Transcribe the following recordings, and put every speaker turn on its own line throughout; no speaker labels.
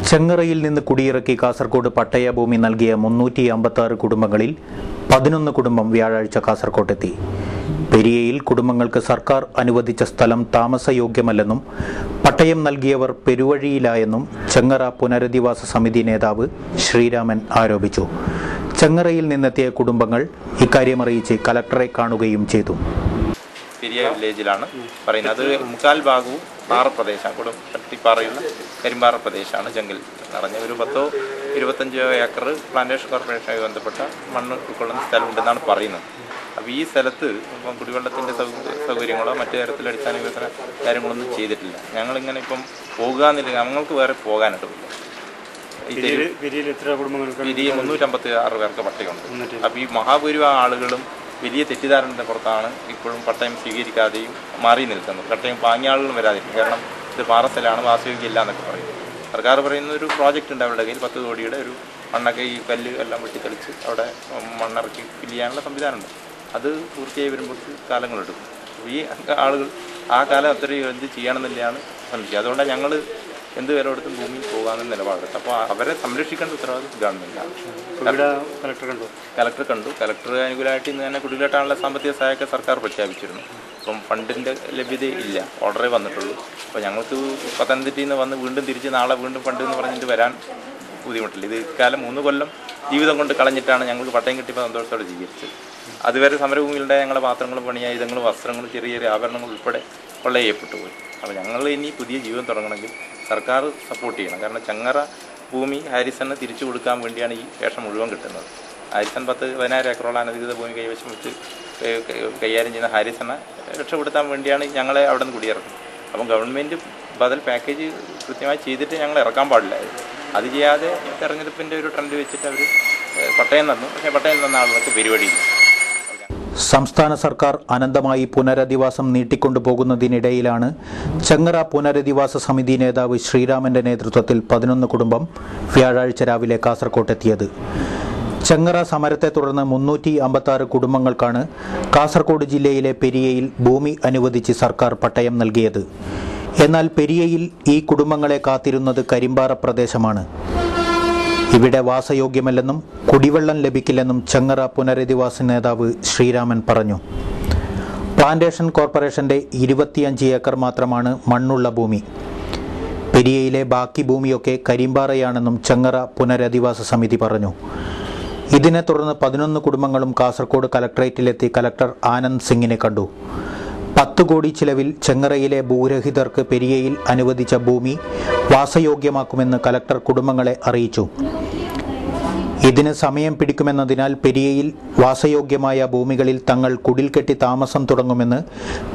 ചെങ്ങറയിൽ നിന്ന് കുടിയിറക്കി കാസർഗോഡ് പട്ടയ ഭൂമി നൽകിയ 356 കുടുംബങ്ങളിൽ 11 കുടുംബം വ്യാഴാഴ്ച കാസർഗോഡെത്തി. പെരിയയിൽ കുടുംബങ്ങൾക്ക് സർക്കാർ അനുവദിച്ച സ്ഥലം താമസയോഗ്യമല്ലെന്നും പട്ടയം നൽകിയവർ പെരുവഴിയിലായെന്നും ചെങ്ങറ പുനരധിവാസ സമിതി നേതാവ് ശ്രീരാമൻ ആരോപിച്ചു. ചെങ്ങറയിൽ നിന്നെത്തിയ കുടുംബങ്ങൾ ഇക്കാര്യമറിയിച്ച് കലക്ടറെ കാണുകയും ചെയ്തു.
പെരിയ വില്ലേജിലാണ് പറയുന്നത്. മുക്കാൽ ഭാഗവും പാറ പ്രദേശമാണ്, കട്ടിപ്പാറയുള്ള കരിമ്പാറ പ്രദേശമാണ്. ജംഗിൽ നിറഞ്ഞ ഒരു 10-25 ഏക്കർ പ്ലാന്റേഷൻ കോർപ്പറേഷനുമായി ബന്ധപ്പെട്ട മണ്ണ് ഉൾക്കൊള്ളുന്ന സ്ഥലമുണ്ടെന്നാണ് പറയുന്നത്. അപ്പോൾ ഈ സ്ഥലത്ത് ഇപ്പം കുടിവെള്ളത്തിൻ്റെ സൗകര്യങ്ങളോ മറ്റു തരത്തിലുള്ള അടിസ്ഥാന വികസന കാര്യങ്ങളൊന്നും ചെയ്തിട്ടില്ല. ഞങ്ങളിങ്ങനെ ഇപ്പം പോകുക എന്നില്ല, ഞങ്ങൾക്ക് വേറെ പോകാനായിട്ടില്ല. പെരിയയിൽ 356 പേർക്ക് പട്ടയമുണ്ട്. അപ്പോൾ ഈ മഹാഭൂരിഭാഗം ആളുകളും വലിയ തെറ്റിദ്ധാരണയുടെ പുറത്താണ് ഇപ്പോഴും പട്ടയം സ്വീകരിക്കാതെയും മാറി നിൽക്കുന്നത്. പട്ടയം വാങ്ങിയ ആളുകളും വരാതിരിക്കും. കാരണം ഇത് പാറസ്ഥലമാണ്, വാസയോഗ്യമില്ല എന്നൊക്കെ പറയും. സർക്കാർ പറയുന്ന ഒരു പ്രോജക്റ്റ് ഉണ്ട് അവരുടെ കയ്യിൽ, 10 കോടിയുടെ ഒരു മണ്ണൊക്കെ ഈ കല്ല് എല്ലാം വെട്ടിത്തെളിച്ച് അവിടെ മണ്ണിറക്കി ഫില്ല് ചെയ്യാനുള്ള സംവിധാനമുണ്ട്. അത് പൂർത്തിയായി വരുമ്പോൾ കാലങ്ങളെടുക്കും. ഈ ആളുകൾ ആ കാലം അത്രയും എന്ത് ചെയ്യണമെന്നില്ലാണ് ശ്രമിക്കുക. അതുകൊണ്ടാണ് ഞങ്ങൾ എന്ത് വില കൊടുത്തും ഭൂമി പോകാമെന്ന് നിലപാടെടുത്ത്. അപ്പോൾ അവരെ സംരക്ഷിക്കേണ്ട ഉത്തരവാദിത്വം ഗവൺമെൻറ്റാണ്. കലക്ടർ കണ്ടു. കലക്ടർ അനുകൂലമായിട്ട് ഇന്ന് തന്നെ കുടിയിലോട്ടാനുള്ള സാമ്പത്തിക സഹായമൊക്കെ സർക്കാർ പ്രഖ്യാപിച്ചിരുന്നു. അപ്പം ഫണ്ടിൻ്റെ ലഭ്യത ഇല്ല, ഓർഡറേ വന്നിട്ടുള്ളൂ. അപ്പോൾ ഞങ്ങൾക്ക് പത്തനംതിട്ടയിൽ നിന്ന് വന്ന് വീണ്ടും തിരിച്ച് നാളെ വീണ്ടും ഫണ്ട് എന്ന് പറഞ്ഞിട്ട് വരാൻ ബുദ്ധിമുട്ടില്ല. ഇത് ഇക്കാലം 3 കൊല്ലം ജീവിതം കൊണ്ട് കളഞ്ഞിട്ടാണ് ഞങ്ങൾക്ക് പട്ടയം കിട്ടിയപ്പോൾ സന്തോഷത്തോടെ സ്വീകരിച്ചത്. അതുവരെ സമരഭൂമിയിലുണ്ടായ ഞങ്ങളുടെ പാത്രങ്ങളും പണിയായുധങ്ങളും വസ്ത്രങ്ങളും ചെറിയ ചെറിയ ആഭരണങ്ങൾ ഉൾപ്പെടെ കൊള്ളയപ്പെട്ടു പോയി. അപ്പോൾ ഞങ്ങൾ ഇനി പുതിയ ജീവിതം തുടങ്ങണമെങ്കിൽ സർക്കാർ സപ്പോർട്ട് ചെയ്യണം. കാരണം ചെങ്ങറ ഭൂമി ഹാരിസണ് തിരിച്ചു കൊടുക്കാൻ വേണ്ടിയാണ് ഈ ശേഷം മുഴുവൻ കിട്ടുന്നത്. ഹാരിസൺ 10-15 ഏക്കറോളം അനധികൃത ഭൂമി കൈവശം വെച്ച് കൈകാര്യം ചെയ്യുന്ന ഹാരിസണെ രക്ഷപ്പെടുത്താൻ വേണ്ടിയാണ് ഞങ്ങളെ അവിടെ നിന്ന് കുടിയിറക്കുന്നത്. അപ്പം ഗവൺമെൻറ് ബദൽ പാക്കേജ് കൃത്യമായി ചെയ്തിട്ട് ഞങ്ങൾ ഇറക്കാൻ പാടില്ലായിരുന്നു. അത് ചെയ്യാതെ തെരഞ്ഞെടുപ്പിൻ്റെ ഒരു ട്രെൻഡ് വെച്ചിട്ട് അവർ പട്ടയം തന്നു. പക്ഷേ പട്ടയം തന്ന ആളുകൾക്ക് പരിപാടിയില്ല.
സംസ്ഥാന സർക്കാർ അനന്തമായി പുനരധിവാസം നീട്ടിക്കൊണ്ടുപോകുന്നതിനിടയിലാണ് ചെങ്ങറ പുനരധിവാസ സമിതി നേതാവ് ശ്രീരാമന്റെ നേതൃത്വത്തിൽ 11 കുടുംബം വ്യാഴാഴ്ച രാവിലെ കാസർഗോഡെത്തിയത്. ചെങ്ങറ സമരത്തെ തുടർന്ന് 356 കുടുംബങ്ങൾക്കാണ് കാസർഗോഡ് ജില്ലയിലെ പെരിയയിൽ ഭൂമി അനുവദിച്ച് സർക്കാർ പട്ടയം നൽകിയത്. എന്നാൽ പെരിയയിൽ ഈ കുടുംബങ്ങളെ കാത്തിരുന്നത് കരിമ്പാറ പ്രദേശമാണ്. ഇവിടെ വാസയോഗ്യമല്ലെന്നും കുടിവെള്ളം ലഭിക്കില്ലെന്നും ചെങ്ങറ പുനരധിവാസ നേതാവ് ശ്രീരാമൻ പറഞ്ഞു. പ്ലാന്റേഷൻ കോർപ്പറേഷന്റെ 25 ഏക്കർ മാത്രമാണ് മണ്ണുള്ള ഭൂമി. പെരിയയിലെ ബാക്കി ഭൂമിയൊക്കെ കരിമ്പാറയാണെന്നും ചെങ്ങറ പുനരധിവാസ സമിതി പറഞ്ഞു. ഇതിനെ തുടർന്ന് 11 കുടുംബങ്ങളും കാസർഗോഡ് കലക്ടറേറ്റിലെത്തി കലക്ടർ ആനന്ദ് സിംഗിനെ കണ്ടു. 10 കോടി ചിലവിൽ ചെങ്ങറയിലെ ഭൂരഹിതർക്ക് പെരിയയിൽ അനുവദിച്ച ഭൂമി വാസയോഗ്യമാക്കുമെന്ന് കലക്ടർ കുടുംബങ്ങളെ അറിയിച്ചു. ഇതിന് സമയം പിടിക്കുമെന്നതിനാൽ പെരിയയിൽ വാസയോഗ്യമായ ഭൂമികളിൽ തങ്ങൾ കുടിൽ കെട്ടി താമസം തുടങ്ങുമെന്ന്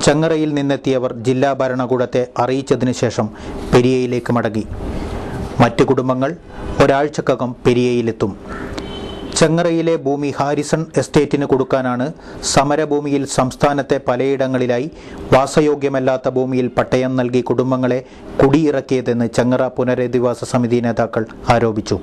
ചെങ്ങറയിൽ നിന്നെത്തിയവർ ജില്ലാ ഭരണകൂടത്തെ അറിയിച്ചതിനു ശേഷം പെരിയയിലേക്ക് മടങ്ങി. മറ്റു കുടുംബങ്ങൾ ഒരാഴ്ചക്കകം പെരിയയിലെത്തും. ചെങ്ങറയിലെ ഭൂമി ഹാരിസൺ എസ്റ്റേറ്റിന് കൊടുക്കാനാണ് സമരഭൂമിയിൽ സംസ്ഥാനത്തെ പലയിടങ്ങളിലായി വാസയോഗ്യമല്ലാത്ത ഭൂമിയിൽ പട്ടയം നൽകി കുടുംബങ്ങളെ കുടിയിറക്കിയതെന്ന് ചെങ്ങറ പുനരധിവാസ സമിതി നേതാക്കൾ ആരോപിച്ചു.